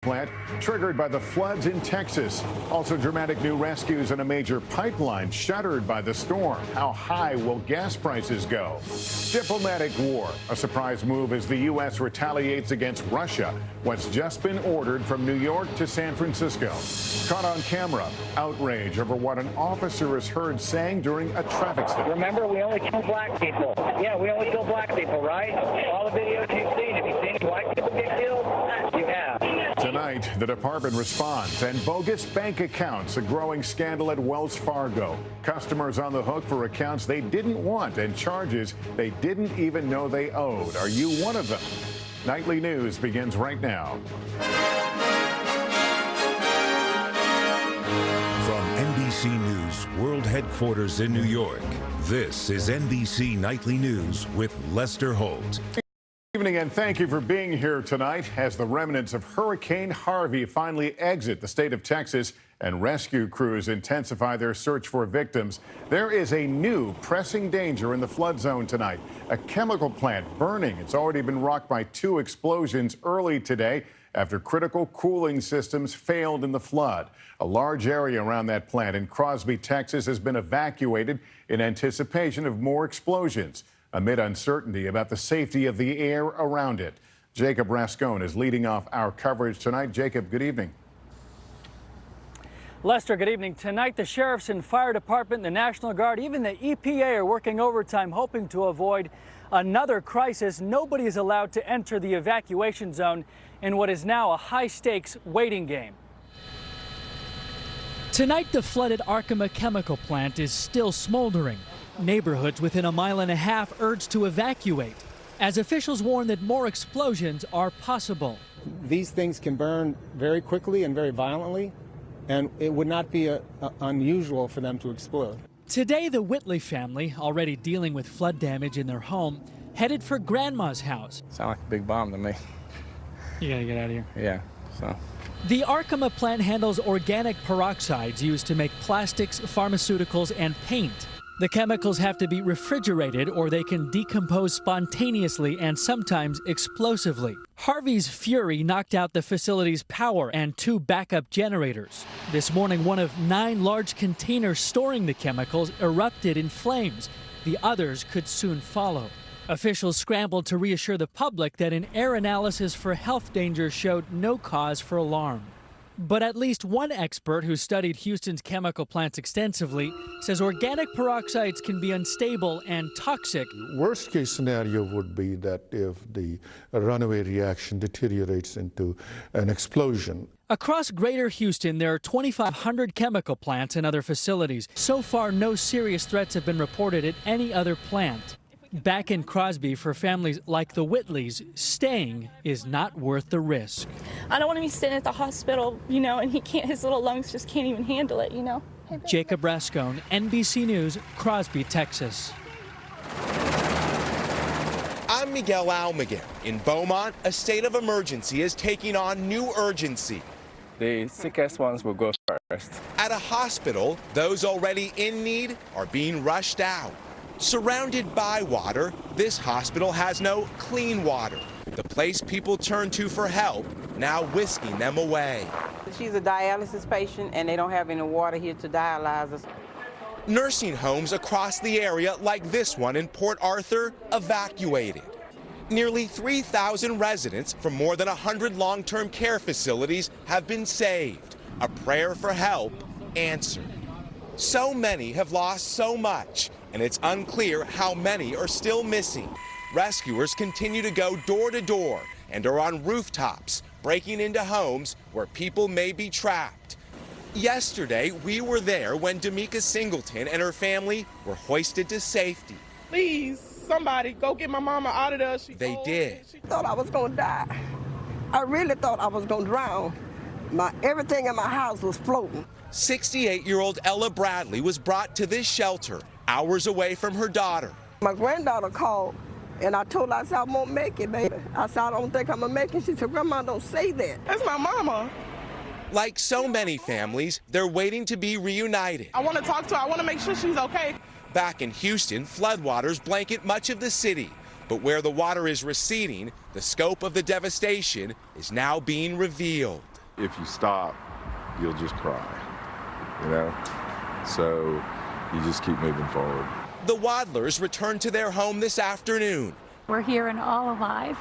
Plant triggered by the floods in Texas. Also dramatic new rescues and a major pipeline shuttered by the storm. How high will gas prices go? Diplomatic war. A surprise move as the U.S. retaliates against Russia. What's just been ordered from New York to San Francisco. Caught on camera. Outrage over what an officer is heard saying during a traffic stop. Remember, we only kill black people. Yeah, we only kill black people, right? All the videos you've seen, have you seen any white people get killed? You have. Tonight, the department responds and bogus bank accounts, a growing scandal at Wells Fargo. Customers on the hook for accounts they didn't want and charges they didn't even know they owed. Are you one of them? Nightly News begins right now. From NBC News World Headquarters in New York, this is NBC Nightly News with Lester Holt. Good evening and thank you for being here tonight as the remnants of Hurricane Harvey finally exit the state of Texas and rescue crews intensify their search for victims. There is a new pressing danger in the flood zone tonight. A chemical plant burning. It's already been rocked by 2 explosions early today after critical cooling systems failed in the flood. A large area around that plant in Crosby, Texas has been evacuated in anticipation of more explosions amid uncertainty about the safety of the air around it. Jacob Rascone is leading off our coverage tonight. Jacob, good evening. Lester, good evening. Tonight, the sheriffs and fire department, the National Guard, even the EPA are working overtime, hoping to avoid another crisis. Nobody is allowed to enter the evacuation zone in what is now a high-stakes waiting game. Tonight, the flooded Arkema chemical plant is still smoldering. Neighborhoods within a mile and a half urged to evacuate, as officials warn that more explosions are possible. These things can burn very quickly and very violently, and it would not be unusual for them to explode. Today, the Whitley family, already dealing with flood damage in their home, headed for Grandma's house. Sound like a big bomb to me. You gotta get out of here. Yeah, so. The Arkema plant handles organic peroxides used to make plastics, pharmaceuticals, and paint. The chemicals have to be refrigerated or they can decompose spontaneously and sometimes explosively. Harvey's fury knocked out the facility's power and 2 backup generators. This morning, one of 9 large containers storing the chemicals erupted in flames. The others could soon follow. Officials scrambled to reassure the public that an air analysis for health dangers showed no cause for alarm. But at least one expert who studied Houston's chemical plants extensively says organic peroxides can be unstable and toxic. Worst case scenario would be that if the runaway reaction deteriorates into an explosion. Across Greater Houston, there are 2,500 chemical plants and other facilities. So far, no serious threats have been reported at any other plant. Back in Crosby, for families like the Whitleys, staying is not worth the risk. I don't want to be sitting at the hospital, and his little lungs just can't even handle it, Jacob Rascone, NBC News, Crosby, Texas. I'm Miguel Almaguer. In Beaumont, a state of emergency is taking on new urgency. The sickest ones will go first. At a hospital, those already in need are being rushed out. Surrounded by water, this hospital has no clean water. The place people turn to for help, now whisking them away. She's a dialysis patient and they don't have any water here to dialyze us. Nursing homes across the area like this one in Port Arthur evacuated. Nearly 3,000 residents from more than 100 long-term care facilities have been saved. A prayer for help answered. So many have lost so much, and it's unclear how many are still missing. Rescuers continue to go door to door and are on rooftops, breaking into homes where people may be trapped. Yesterday, we were there when D'Amica Singleton and her family were hoisted to safety. Please, somebody, go get my mama out of there. They did. I thought I was going to die. I really thought I was going to drown. Everything in my house was floating. 68-year-old Ella Bradley was brought to this shelter hours away from her daughter. My granddaughter called, and I told her, I said, I won't make it, baby. I said, I don't think I'm going to make it. She said, Grandma, don't say that. That's my mama. Like so many families, they're waiting to be reunited. I want to talk to her. I want to make sure she's okay. Back in Houston, floodwaters blanket much of the city. But where the water is receding, the scope of the devastation is now being revealed. If you stop, you'll just cry, you know? So you just keep moving forward. The Wadlers returned to their home this afternoon. We're here and all alive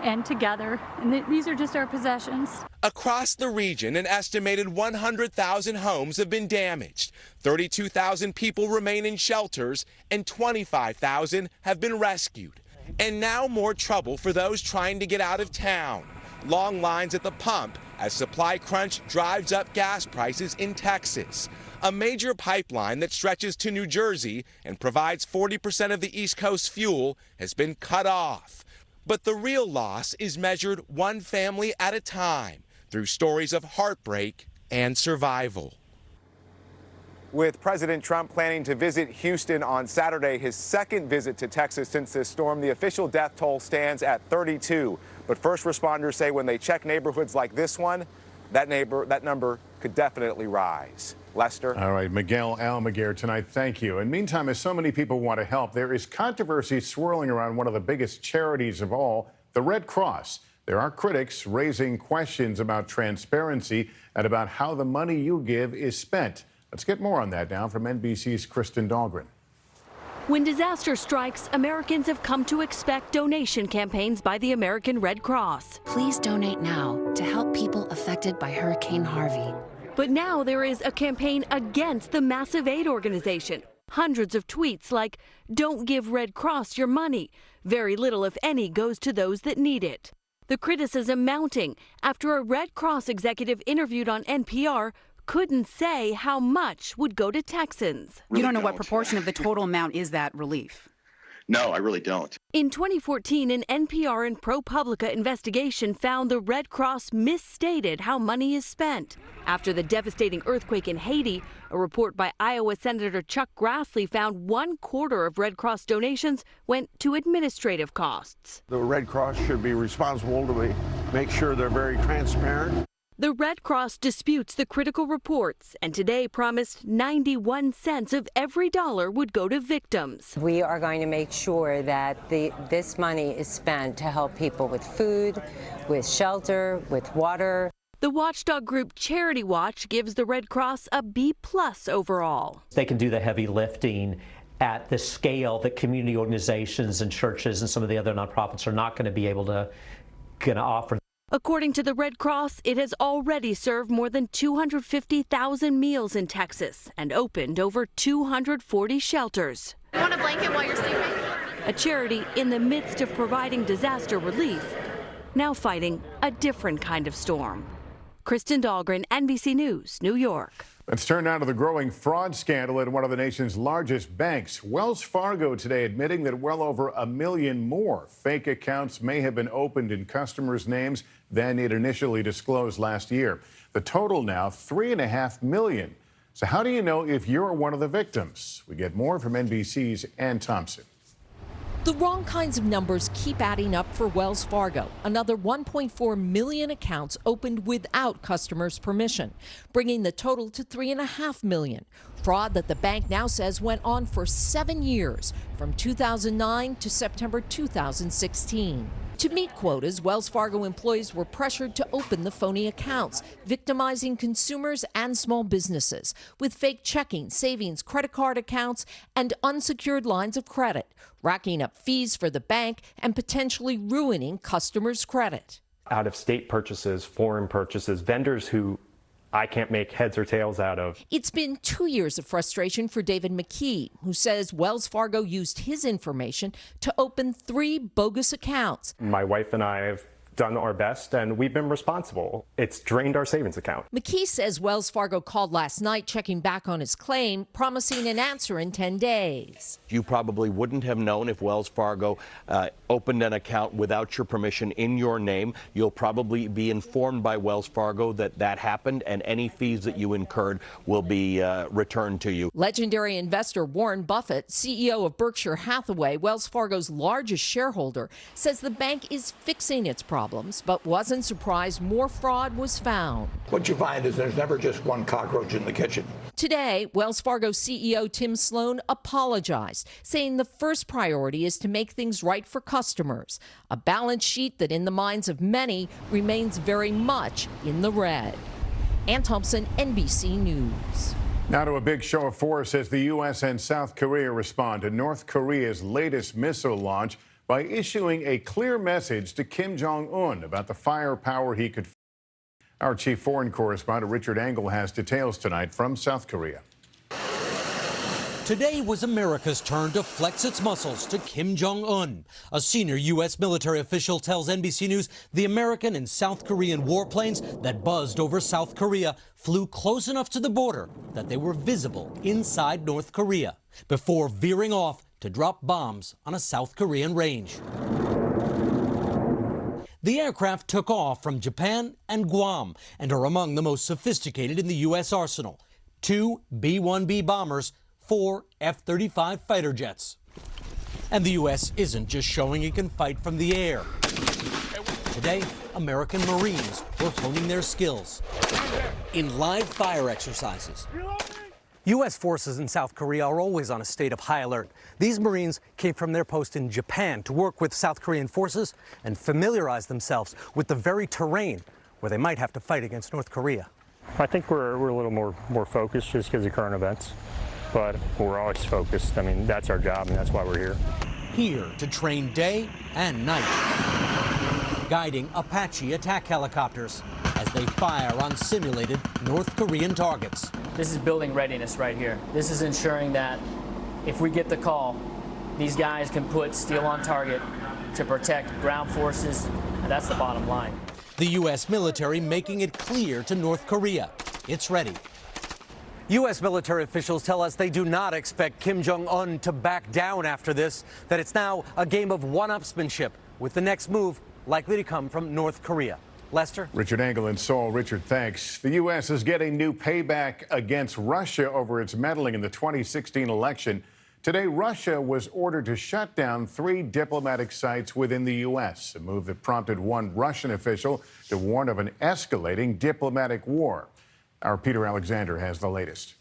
and together, and these are just our possessions. Across the region, an estimated 100,000 homes have been damaged. 32,000 people remain in shelters, and 25,000 have been rescued. And now more trouble for those trying to get out of town. Long lines at the pump as supply crunch drives up gas prices in Texas. A major pipeline that stretches to New Jersey and provides 40% of the East Coast fuel has been cut off. But the real loss is measured one family at a time through stories of heartbreak and survival. With President Trump planning to visit Houston on Saturday, his second visit to Texas since this storm, the official death toll stands at 32. But first responders say when they check neighborhoods like this one, that number could definitely rise. Lester? All right, Miguel Almaguer tonight, thank you. And meantime, as so many people want to help, there is controversy swirling around one of the biggest charities of all, the Red Cross. There are critics raising questions about transparency and about how the money you give is spent. Let's get more on that now from NBC's Kristen Dahlgren. When disaster strikes, Americans have come to expect donation campaigns by the American Red Cross. Please donate now to help people affected by Hurricane Harvey. But now there is a campaign against the massive aid organization. Hundreds of tweets like, "Don't give Red Cross your money." Very little, if any, goes to those that need it. The criticism mounting after a Red Cross executive interviewed on NPR couldn't say how much would go to Texans. You don't know what proportion of the total amount is that relief? No, I really don't. In 2014, an NPR and ProPublica investigation found the Red Cross misstated how money is spent. After the devastating earthquake in Haiti, a report by Iowa Senator Chuck Grassley found 1/4 of Red Cross donations went to administrative costs. The Red Cross should be responsible to make sure they're very transparent. The Red Cross disputes the critical reports and today promised 91 cents of every dollar would go to victims. We are going to make sure that this money is spent to help people with food, with shelter, with water. The watchdog group Charity Watch gives the Red Cross a B+ overall. They can do the heavy lifting at the scale that community organizations and churches and some of the other nonprofits are not going to be able to offer. According to the Red Cross, it has already served more than 250,000 meals in Texas and opened over 240 shelters. You want a blanket while you're sleeping? A charity in the midst of providing disaster relief, now fighting a different kind of storm. Kristen Dahlgren, NBC News, New York. Let's turn now to the growing fraud scandal at one of the nation's largest banks. Wells Fargo today admitting that well over 1 million more fake accounts may have been opened in customers' names than it initially disclosed last year. The total now, 3.5 million. So how do you know if you're one of the victims? We get more from NBC's Ann Thompson. The wrong kinds of numbers keep adding up for Wells Fargo. Another 1.4 million accounts opened without customers' permission, bringing the total to 3.5 million. Fraud that the bank now says went on for 7 years, from 2009 to September 2016. To meet quotas, Wells Fargo employees were pressured to open the phony accounts, victimizing consumers and small businesses with fake checking, savings, credit card accounts, and unsecured lines of credit, racking up fees for the bank and potentially ruining customers' credit. Out-of-state purchases, foreign purchases, vendors who I can't make heads or tails out of. It's been 2 years of frustration for David McKee, who says Wells Fargo used his information to open 3 bogus accounts. My wife and I have done our best, and we've been responsible. It's drained our savings account. McKee says Wells Fargo called last night checking back on his claim, promising an answer in 10 days. You probably wouldn't have known if Wells Fargo opened an account without your permission in your name. You'll probably be informed by Wells Fargo that that happened, and any fees that you incurred will be returned to you. Legendary investor Warren Buffett, CEO of Berkshire Hathaway, Wells Fargo's largest shareholder, says the bank is fixing its problem. problems, but wasn't surprised more fraud was found. What you find is there's never just one cockroach in the kitchen. Today, Wells Fargo CEO Tim Sloan apologized, saying the first priority is to make things right for customers, a balance sheet that in the minds of many remains very much in the red. Ann Thompson, NBC News. Now to a big show of force as the U.S. and South Korea respond to North Korea's latest missile launch by issuing a clear message to Kim Jong-un about the firepower he could. Our chief foreign correspondent Richard Engel has details tonight from South Korea. Today was America's turn to flex its muscles to Kim Jong-un. A senior U.S. military official tells NBC News the American and South Korean warplanes that buzzed over South Korea flew close enough to the border that they were visible inside North Korea before veering off to drop bombs on a South Korean range. The aircraft took off from Japan and Guam and are among the most sophisticated in the U.S. arsenal. 2 B-1B bombers, 4 F-35 fighter jets. And the U.S. isn't just showing it can fight from the air. Today, American Marines were honing their skills in live fire exercises. U.S. forces in South Korea are always on a state of high alert. These Marines came from their post in Japan to work with South Korean forces and familiarize themselves with the very terrain where they might have to fight against North Korea. I think we're a little more focused just because of current events, but we're always focused. I mean, that's our job, and that's why we're here. Here to train day and night, guiding Apache attack helicopters as they fire on simulated North Korean targets. This is building readiness right here. This is ensuring that if we get the call, these guys can put steel on target to protect ground forces, and that's the bottom line. The U.S. military making it clear to North Korea it's ready. U.S. military officials tell us they do not expect Kim Jong-un to back down after this, that it's now a game of one-upsmanship, with the next move likely to come from North Korea. Lester? Richard Engel in Seoul. Richard, thanks. The U.S. is getting new payback against Russia over its meddling in the 2016 election. Today, Russia was ordered to shut down 3 diplomatic sites within the U.S., a move that prompted one Russian official to warn of an escalating diplomatic war. Our Peter Alexander has the latest.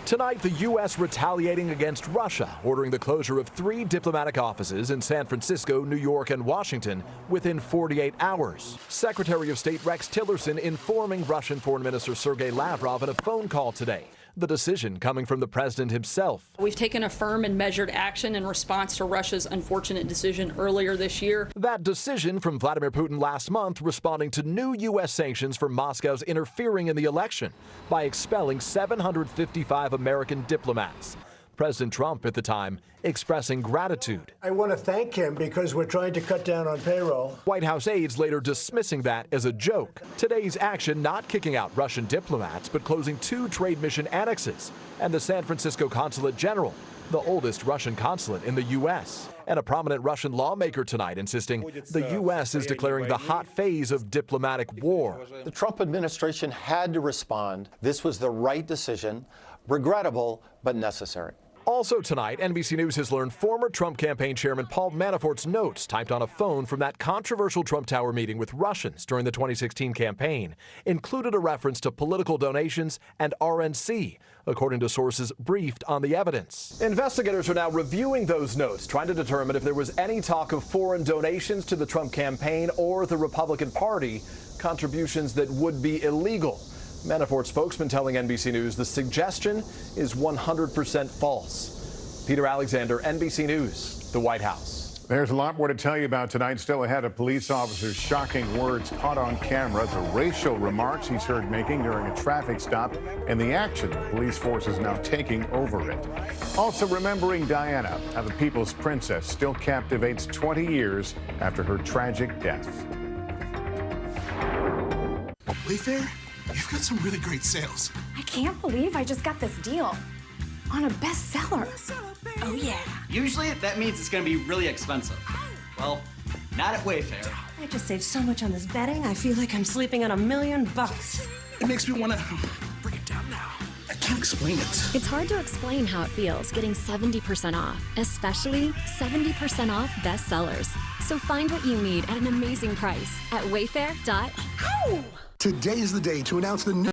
Tonight, the U.S. retaliating against Russia, ordering the closure of 3 diplomatic offices in San Francisco, New York, and Washington within 48 hours. Secretary of State Rex Tillerson informing Russian Foreign Minister Sergei Lavrov in a phone call today. The decision coming from the president himself. We've taken a firm and measured action in response to Russia's unfortunate decision earlier this year. That decision from Vladimir Putin last month responding to new U.S. sanctions for Moscow's interfering in the election by expelling 755 American diplomats. President Trump at the time expressing gratitude. I want to thank him because we're trying to cut down on payroll. White House aides later dismissing that as a joke. Today's action not kicking out Russian diplomats, but closing 2 trade mission annexes and the San Francisco Consulate General, the oldest Russian consulate in the U.S. And a prominent Russian lawmaker tonight insisting the U.S. is declaring the hot phase of diplomatic war. The Trump administration had to respond. This was the right decision, regrettable but necessary. Also tonight, NBC News has learned former Trump campaign chairman Paul Manafort's notes typed on a phone from that controversial Trump Tower meeting with Russians during the 2016 campaign included a reference to political donations and RNC, according to sources briefed on the evidence. Investigators are now reviewing those notes, trying to determine if there was any talk of foreign donations to the Trump campaign or the Republican Party, contributions that would be illegal. Manafort spokesman telling NBC News the suggestion is 100% false. Peter Alexander, NBC News, the White House. There's a lot more to tell you about tonight. Still ahead of police officers' shocking words caught on camera, the racial remarks he's heard making during a traffic stop, and the action the police force is now taking over it. Also remembering Diana, how the People's Princess still captivates 20 years after her tragic death. Wayfair? You've got some really great sales. I can't believe I just got this deal on a bestseller. Oh, yeah. Usually that means it's going to be really expensive. Well, not at Wayfair. I just saved so much on this bedding, I feel like I'm sleeping on $1 million. It makes me want to bring it down now. I can't explain it. It's hard to explain how it feels getting 70% off, especially 70% off bestsellers. So find what you need at an amazing price at Wayfair. Today is the day to announce the new